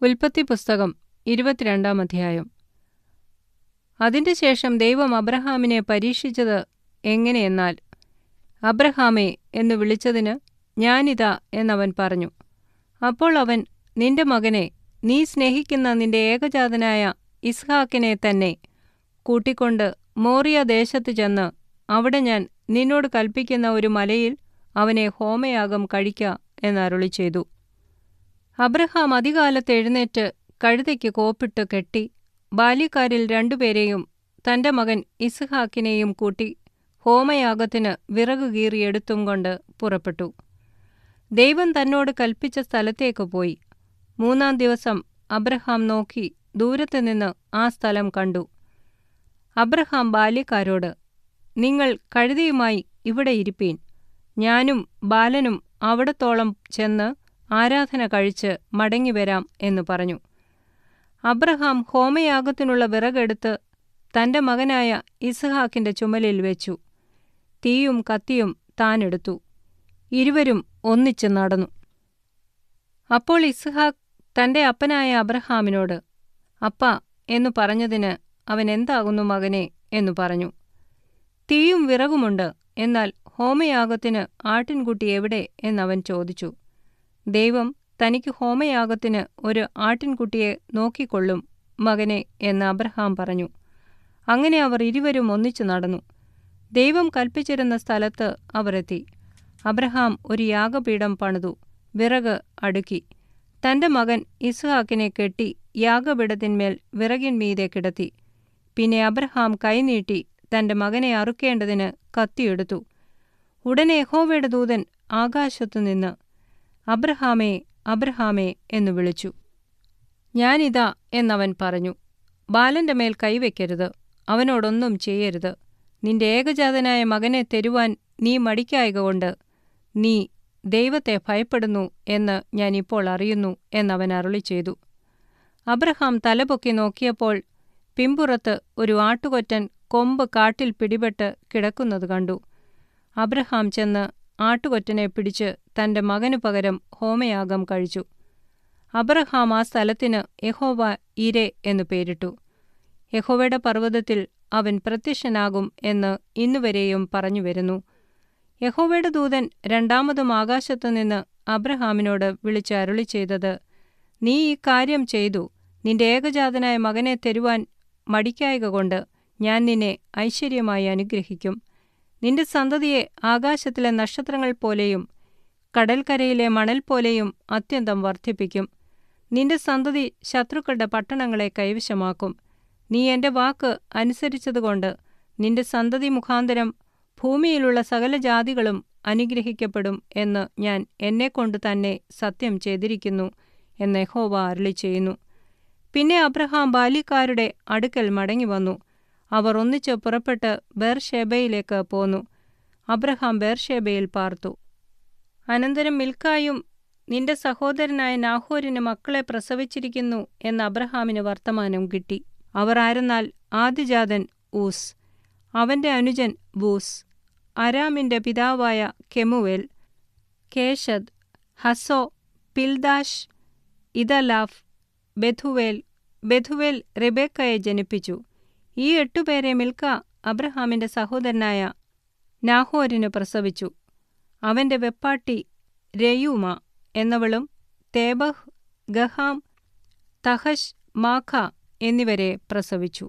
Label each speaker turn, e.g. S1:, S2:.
S1: ഉൽപ്പത്തി പുസ്തകം 22 അധ്യായം. അതിന്റെ ശേഷം ദൈവം അബ്രഹാമിനെ പരീക്ഷിച്ചത് എങ്ങനെയെന്നാൽ, അബ്രഹാമേ എന്നു വിളിച്ചതിന് ഞാനിതാ എന്നവൻ പറഞ്ഞു. അപ്പോൾ അവൻ, നിന്റെ മകനെ, നീ സ്നേഹിക്കുന്ന നിന്റെ ഏകജാതനായ ഇസ്ഹാക്കിനെ തന്നെ കൂട്ടിക്കൊണ്ട് മോറിയ ദേശത്ത് ചെന്ന് അവിടെ ഞാൻ നിന്നോട് കൽപ്പിക്കുന്ന ഒരു മലയിൽ അവനെ ഹോമയാഗം കഴിക്ക എന്നരുളി ചെയ്തു. അബ്രഹാം അതികാലത്ത് എഴുന്നേറ്റ് കഴുതയ്ക്ക് കോപ്പിട്ട് കെട്ടി ബാല്യക്കാരിൽ 2 പേരെയും തന്റെ മകൻ ഇസ്ഹാക്കിനെയും കൂട്ടി ഹോമയാഗത്തിന് വിറകു കീറിയെടുത്തും കൊണ്ട് പുറപ്പെട്ടു. ദൈവം തന്നോട് കൽപ്പിച്ച സ്ഥലത്തേക്ക് പോയി. 3-ാം ദിവസം അബ്രഹാം നോക്കി ദൂരത്തുനിന്ന് ആ സ്ഥലം കണ്ടു. അബ്രഹാം ബാല്യക്കാരോട്, നിങ്ങൾ കഴുതയുമായി ഇവിടെ ഇരിപ്പീൻ, ഞാനും ബാലനും അവിടത്തോളം ചെന്ന് ആരാധന കഴിച്ച് മടങ്ങിവരാം എന്നു പറഞ്ഞു. അബ്രഹാം ഹോമയാഗത്തിനുള്ള വിറകെടുത്ത് തന്റെ മകനായ ഇസ്ഹാക്കിന്റെ ചുമലിൽ വെച്ചു. തീയും കത്തിയും താനെടുത്തു. ഇരുവരും ഒന്നിച്ച് നടന്നു. അപ്പോൾ ഇസ്ഹാക്ക് തന്റെ അപ്പനായ അബ്രഹാമിനോട്, അപ്പാ എന്നു പറഞ്ഞതിന് അവൻ, എന്താകുന്നു മകനെ എന്നു പറഞ്ഞു. തീയും വിറകുമുണ്ട്, എന്നാൽ ഹോമയാഗത്തിന് ആട്ടിൻകുട്ടി എവിടെ എന്നവൻ ചോദിച്ചു. ദൈവം തനിക്ക് ഹോമയാഗത്തിന് ഒരു ആട്ടിൻകുട്ടിയെ നോക്കിക്കൊള്ളും മകനെ എന്ന് അബ്രഹാം പറഞ്ഞു. അങ്ങനെ അവർ ഇരുവരും ഒന്നിച്ചു നടന്നു. ദൈവം കൽപ്പിച്ചിരുന്ന സ്ഥലത്ത് അവർ എത്തി. അബ്രഹാം ഒരു യാഗപീഠം പണിതു, വിറക് അടുക്കി, തന്റെ മകൻ ഇസ്ഹാക്കിനെ കെട്ടി യാഗപീഠത്തിന്മേൽ വിറകിന്മീതെ കിടത്തി. പിന്നെ അബ്രഹാം കൈനീട്ടി തന്റെ മകനെ അറുക്കേണ്ടതിന് കത്തിയെടുത്തു. ഉടനെ യഹോവയുടെ ദൂതൻ ആകാശത്തുനിന്ന്, അബ്രഹാമേ, അബ്രഹാമേ എന്നു വിളിച്ചു. ഞാനിതാ എന്നവൻ പറഞ്ഞു. ബാലന്റെ മേൽ കൈവയ്ക്കരുത്, അവനോടൊന്നും ചെയ്യരുത്. നിന്റെ ഏകജാതനായ മകനെ തരുവാൻ നീ മടിക്കായകൊണ്ട് നീ ദൈവത്തെ ഭയപ്പെടുന്നു എന്ന് ഞാൻ ഇപ്പോൾ അറിയുന്നു എന്നവൻ അരുളി ചെയ്തു. അബ്രഹാം തലപൊക്കി നോക്കിയപ്പോൾ പിമ്പുറത്ത് ഒരു ആട്ടുകൊറ്റൻ കൊമ്പ് കാട്ടിൽ പിടിപെട്ട് കിടക്കുന്നത് കണ്ടു. അബ്രഹാം ചെന്ന് ആട്ടുകൊറ്റനെ പിടിച്ച് തന്റെ മകനു പകരം ഹോമയാഗം കഴിച്ചു. അബ്രഹാം ആ സ്ഥലത്തിന് യഹോവ ഇരെ എന്നു പേരിട്ടു. യഹോവയുടെ പർവ്വതത്തിൽ അവൻ പ്രത്യക്ഷനാകും എന്ന് ഇന്നുവരെയും പറഞ്ഞുവരുന്നു. യഹോവയുടെ ദൂതൻ 2-മതും ആകാശത്തുനിന്ന് അബ്രഹാമിനോട് വിളിച്ച് അരുളി ചെയ്തത്, നീ ഈ കാര്യം ചെയ്തു, നിന്റെ ഏകജാതനായ മകനെ തരുവാൻ മടിക്കായകൊണ്ട് ഞാൻ നിന്നെ ഐശ്വര്യമായി അനുഗ്രഹിക്കും. നിന്റെ സന്തതിയെ ആകാശത്തിലെ നക്ഷത്രങ്ങൾ പോലെയും കടൽക്കരയിലെ മണൽ പോലെയും അത്യന്തം വർദ്ധിപ്പിക്കും. നിന്റെ സന്തതി ശത്രുക്കളുടെ പട്ടണങ്ങളെ കൈവശമാക്കും. നീ എന്റെ വാക്ക് അനുസരിച്ചതുകൊണ്ട് നിന്റെ സന്തതി മുഖാന്തരം ഭൂമിയിലുള്ള സകല ജാതികളും അനുഗ്രഹിക്കപ്പെടും എന്ന് ഞാൻ എന്നെക്കൊണ്ട് തന്നെ സത്യം ചെയ്തിരിക്കുന്നു എന്ന് യഹോവ അരുളി ചെയ്യുന്നു. പിന്നെ അബ്രഹാം ബാല്യക്കാരുടെ അടുക്കൽ മടങ്ങിവന്നു. അവർ ഒന്നിച്ച് പുറപ്പെട്ട് ബേർഷേബയിലേക്ക് പോന്നു. അബ്രഹാം ബേർഷേബയിൽ പാർത്തു. അനന്തരം മിൽക്കായും നിന്റെ സഹോദരനായ നാഹോരിന് മക്കളെ പ്രസവിച്ചിരിക്കുന്നു എന്ന് അബ്രഹാമിന് വർത്തമാനം കിട്ടി. അവർ ആരെന്നാൽ, ആദ്യജാതൻ ഊസ്, അവന്റെ അനുജൻ ബൂസ്, അരാമിന്റെ പിതാവായ കെമുവേൽ, കേശദ്, ഹസോ, പിൽദാഷ്, ഇദലാഫ്, ബെഥുവേൽ. ബെഥുവേൽ റെബേക്കയെ ജനിപ്പിച്ചു. ഈ 8 പേരെ മിൽക്ക അബ്രഹാമിന്റെ സഹോദരനായ നാഹോരിന് പ്രസവിച്ചു. അവന്റെ വെപ്പാട്ടി രയൂമ എന്നവളും തേബഹ്, ഗഹാം, തഹശ്, മാഖ എന്നിവരെ പ്രസവിച്ചു.